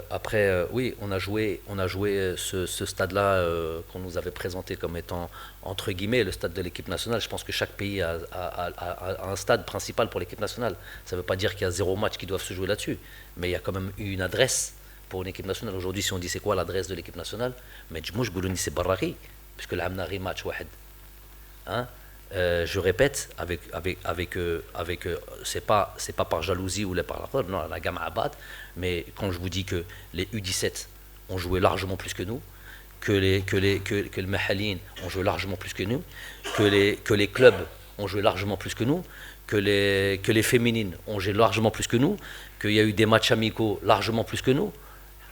Après, oui, on a joué ce stade-là qu'on nous avait présenté comme étant, entre guillemets, le stade de l'équipe nationale. Je pense que chaque pays a un stade principal pour l'équipe nationale. Ça ne veut pas dire qu'il y a zéro match qui doivent se jouer là-dessus, mais il y a quand même une adresse pour une équipe nationale. Aujourd'hui, si on dit c'est quoi l'adresse de l'équipe nationale, mais moi je dis c'est Barraghi, puisque là, on a un match. Hein. Je répète, c'est pas par jalousie ou par la non, la gamme à battre, mais quand je vous dis que les U17 ont joué largement plus que nous, que le Mahalin ont joué largement plus que nous, que les clubs ont joué largement plus que nous, que les féminines ont joué largement plus que nous, qu'il y a eu des matchs amicaux largement plus que nous,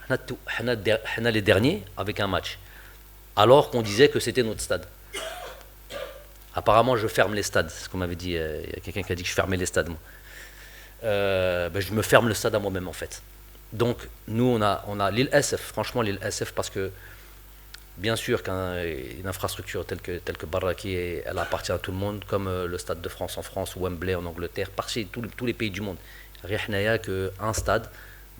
on a les derniers avec un match, alors qu'on disait que c'était notre stade. Apparemment, je ferme les stades. C'est ce qu'on m'avait dit. Il y a quelqu'un qui a dit que je fermais les stades. Moi. Je me ferme le stade à moi-même, en fait. Donc, nous, on a l'île SF. Franchement, l'île SF, parce que, bien sûr, qu'une infrastructure telle que Barraki, elle appartient à tout le monde, comme le Stade de France en France, Wembley en Angleterre, partout, tous les pays du monde. Rien qu'un stade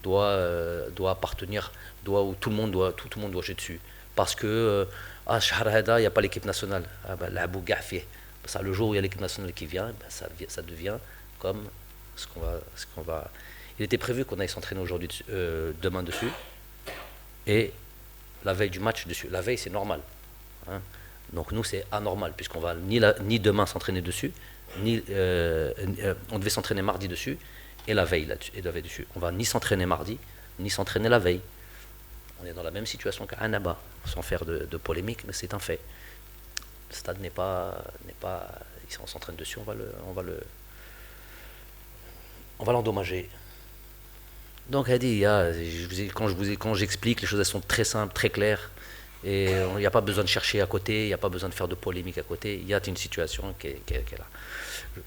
doit appartenir, où tout le monde doit jouer dessus. Parce que, الشهر هذا il n'y a pas l'équipe nationale. لعبوا كاع فيه. Ça, le jour où il y a l'équipe nationale qui vient, ça devient comme ce qu'on va. Il était prévu qu'on aille s'entraîner aujourd'hui, demain dessus, et la veille du match dessus. La veille, c'est normal. Hein. Donc nous, c'est anormal, puisqu'on va ni demain s'entraîner dessus, on devait s'entraîner mardi dessus, et la veille là-dessus, et la veille dessus. On va ni s'entraîner mardi, ni s'entraîner la veille. On est dans la même situation qu'à Annaba, sans faire de polémique, mais c'est un fait. Le stade n'est pas, on s'entraîne dessus, on va l'endommager. Donc, Hadi, quand j'explique, les choses elles sont très simples, très claires, et il n'y a pas besoin de chercher à côté, il n'y a pas besoin de faire de polémique à côté. Il y a une situation qui est là.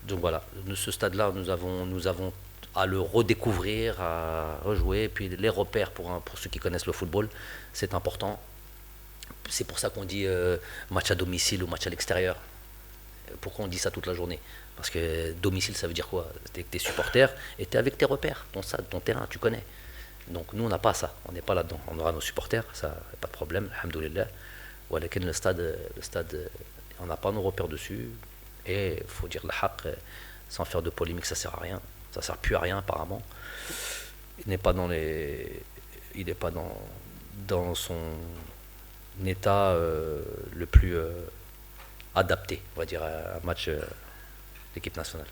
Donc voilà, ce stade-là, nous avons à le redécouvrir, à rejouer. Puis les repères pour ceux qui connaissent le football, c'est important. C'est pour ça qu'on dit match à domicile ou match à l'extérieur. Pourquoi on dit ça toute la journée? Parce que domicile, ça veut dire quoi? T'es avec tes supporters et t'es avec tes repères, ton stade, ton terrain, tu connais. Donc nous, on n'a pas ça, on n'est pas là-dedans. On aura nos supporters, ça, pas de problème, alhamdoulilah. Le stade, on n'a pas nos repères dessus. Et il faut dire le haq, sans faire de polémique, ça sert à rien. Ça sert plus à rien apparemment. Il n'est pas dans son état le plus adapté, on va dire, à un match d'équipe nationale.